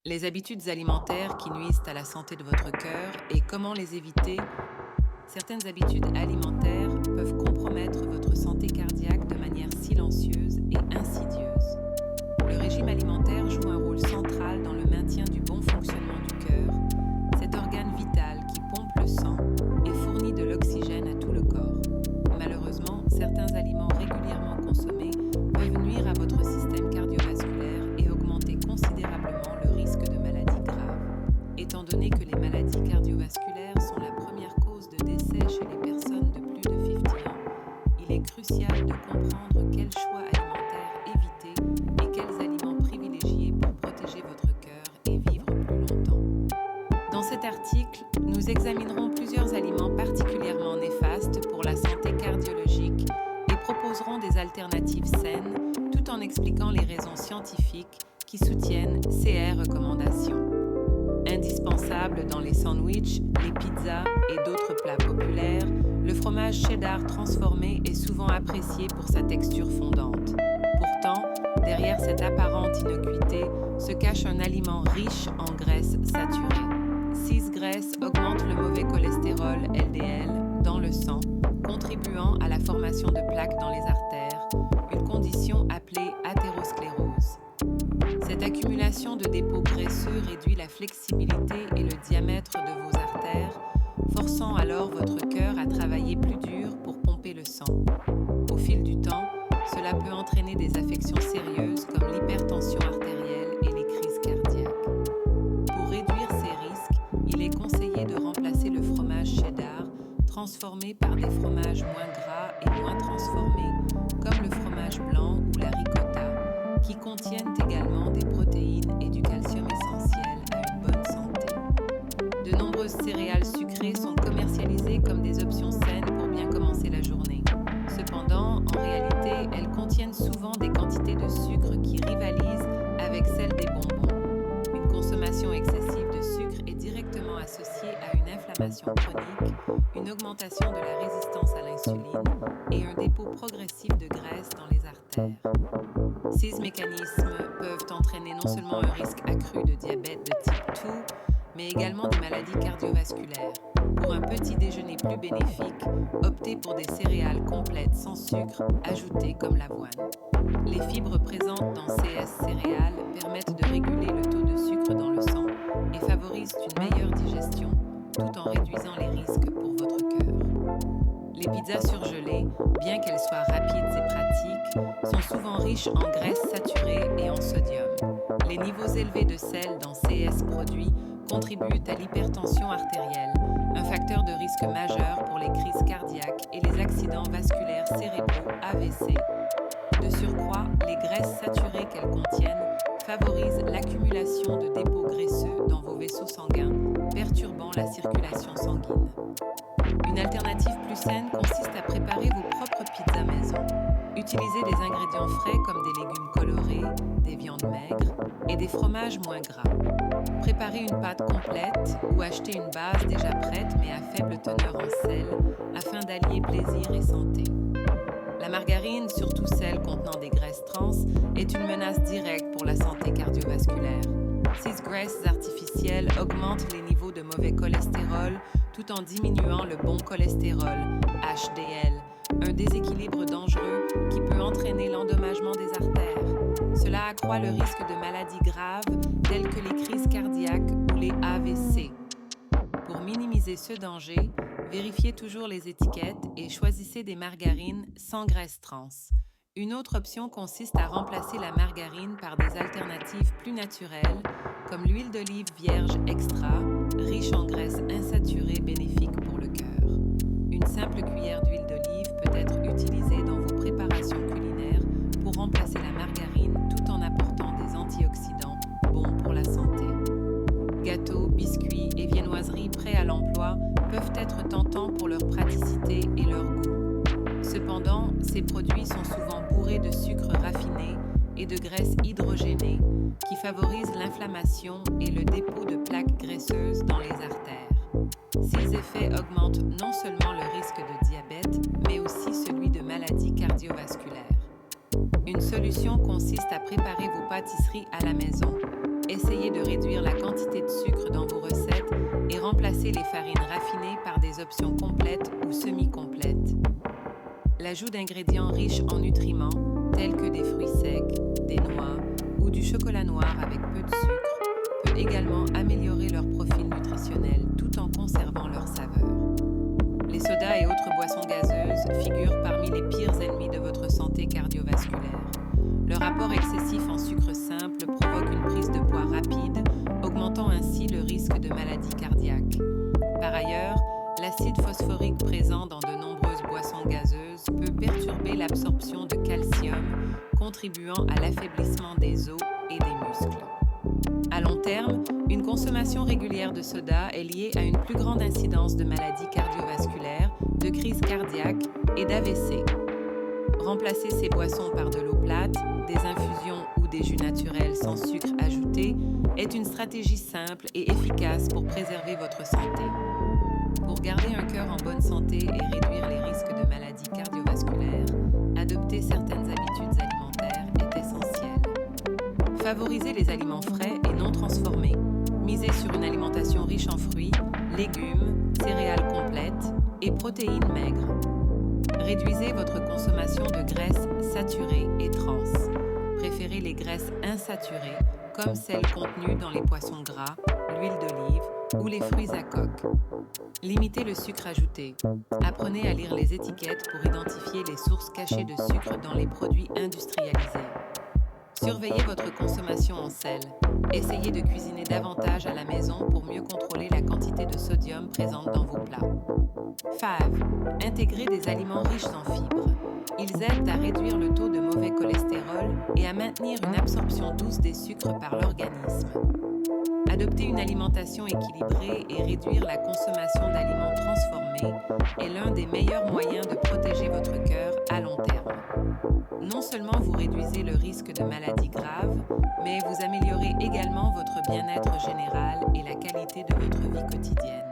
Les habitudes alimentaires qui nuisent à la santé de votre cœur et comment les éviter. Certaines habitudes alimentaires peuvent compromettre votre santé cardiaque de manière silencieuse et insidieuse. Le régime alimentaire joue un rôle central dans le maintien du bon fonctionnement du cœur, cet organe vital qui pompe le sang et fournit de l'oxygène à tout le corps. Malheureusement, certains aliments régulièrement consommés peuvent nuire à votre système cardiovasculaire et augmenter considérablement le risque de maladies graves. Étant donné que les maladies cardiovasculaires sont la première cause de décès chez les personnes de plus de 50 ans, il est crucial de comprendre quels choix alimentaires éviter et quels aliments privilégier pour protéger votre cœur et vivre plus longtemps. Dans cet article, nous examinerons plusieurs aliments particulièrement néfastes pour la santé cardiologique et proposerons des alternatives saines tout en expliquant les raisons scientifiques qui soutiennent ces recommandations. Indispensable dans les sandwichs, les pizzas et d'autres plats populaires, le fromage cheddar transformé est souvent apprécié pour sa texture fondante. Pourtant, derrière cette apparente innocuité se cache un aliment riche en graisses saturées. Ces graisses augmentent le mauvais cholestérol LDL dans le sang, contribuant à la formation de plaques dans les artères, une condition appelée athérosclérose. Cette accumulation de dépôts graisseux réduit la flexibilité et le diamètre de vos artères, forçant alors votre cœur à travailler plus dur pour pomper le sang. Au fil du temps, cela peut entraîner des affections sérieuses comme l'hypertension artérielle et les crises cardiaques. Pour réduire ces risques, il est conseillé de remplacer le fromage cheddar transformé par des fromages moins gras et moins transformés, comme le fromage blanc ou la ricotta, qui contiennent également des protéines et du calcium essentiel à une bonne santé. De nombreuses céréales sucrées sont commercialisées comme des options saines pour bien commencer la journée. Cependant, en réalité, elles contiennent souvent des quantités de sucre qui rivalisent avec celles des bonbons. Une consommation excessive de sucre est directement associée à une inflammation chronique, une augmentation de la résistance à l'insuline et un dépôt progressif de graisse dans les artères. Ces mécanismes peuvent entraîner non seulement un risque accru de diabète de type 2, mais également des maladies cardiovasculaires. Pour un petit déjeuner plus bénéfique, optez pour des céréales complètes sans sucre, ajoutées comme l'avoine. Les fibres présentes dans ces céréales permettent de réguler le taux de sucre dans le sang et favorisent une meilleure digestion, tout en réduisant les risques pour votre cœur. Les pizzas surgelées, bien qu'elles soient rapides et pratiques, sont souvent riches en graisses saturées et en sodium. Les niveaux élevés de sel dans ces produits contribuent à l'hypertension artérielle, un facteur de risque majeur pour les crises cardiaques et les accidents vasculaires cérébraux AVC. De surcroît, les graisses saturées qu'elles contiennent favorisent l'accumulation de dépôts graisseux dans vos vaisseaux sanguins, perturbant la circulation sanguine. Une alternative plus saine consiste à préparer vos propres pizzas maison. Utilisez des ingrédients frais comme des légumes colorés, des viandes maigres et des fromages moins gras. Préparez une pâte complète ou achetez une base déjà prête mais à faible teneur en sel afin d'allier plaisir et santé. La margarine, surtout celle contenant des graisses trans, est une menace directe pour la santé cardiovasculaire. Ces graisses artificielles augmentent les niveaux de mauvais cholestérol tout en diminuant le bon cholestérol, HDL, un déséquilibre dangereux qui peut entraîner l'endommagement des artères. Cela accroît le risque de maladies graves telles que les crises cardiaques ou les AVC. Pour minimiser ce danger, vérifiez toujours les étiquettes et choisissez des margarines sans graisse trans. Une autre option consiste à remplacer la margarine par des alternatives plus naturelles, comme l'huile d'olive vierge extra, riche en graisses insaturées bénéfiques pour le cœur. Une simple cuillère d'huile d'olive peut être utilisée dans vos préparations culinaires pour remplacer la margarine tout en apportant des antioxydants bons pour la santé. Gâteaux, biscuits et viennoiseries prêts à l'emploi peuvent être tentants pour leur praticité et leur goût. Cependant, ces produits sont souvent bourrés de sucre raffiné et de graisses hydrogénées qui favorisent l'inflammation et le dépôt de plaques graisseuses dans les artères. Ces effets augmentent non seulement le risque de diabète, mais aussi celui de maladies cardiovasculaires. Une solution consiste à préparer vos pâtisseries à la maison. essayez de réduire la quantité de sucre dans vos recettes et remplacez les farines raffinées par des options complètes ou semi-complètes. L'ajout d'ingrédients riches en nutriments, tels que des fruits secs, des noix ou du chocolat noir avec peu de sucre, peut également améliorer leur profil nutritionnel tout en conservant leur saveur. Les sodas et autres boissons gazeuses figurent parmi les pires ennemis de votre santé cardiovasculaire. Le rapport excessif en sucre simple provoque une prise de poids rapide, augmentant ainsi le risque de maladie cardiaque. Par ailleurs, l'acide phosphorique présent dans de nombreuses boissons gazeuses peut perturber l'absorption de calcium, contribuant à l'affaiblissement des os et des muscles. À long terme, une consommation régulière de soda est liée à une plus grande incidence de maladies cardiovasculaires, de crises cardiaques et d'AVC. Remplacer ces boissons par de l'eau plate, des infusions ou des jus naturels sans sucre ajouté est une stratégie simple et efficace pour préserver votre santé. Pour garder un cœur en bonne santé et réduire les risques de maladies cardiovasculaires, adopter certaines habitudes alimentaires est essentiel. Favorisez les aliments frais et non transformés. Misez sur une alimentation riche en fruits, légumes, céréales complètes et protéines maigres. Réduisez votre consommation de graisses saturées et trans. Préférez les graisses insaturées, comme celles contenues dans les poissons gras, l'huile d'olive ou les fruits à coque. Limitez le sucre ajouté. Apprenez à lire les étiquettes pour identifier les sources cachées de sucre dans les produits industrialisés. Surveillez votre consommation en sel. Essayez de cuisiner davantage à la maison pour mieux contrôler la quantité de sodium présente dans vos plats. 5. Intégrez des aliments riches en fibres. Ils aident à réduire le taux de mauvais cholestérol et à maintenir une absorption douce des sucres par l'organisme. Adopter une alimentation équilibrée et réduire la consommation d'aliments transformés est l'un des meilleurs moyens de protéger votre cœur à long terme. Non seulement vous réduisez le risque de maladies graves, mais vous améliorez également votre bien-être général et la qualité de votre vie quotidienne.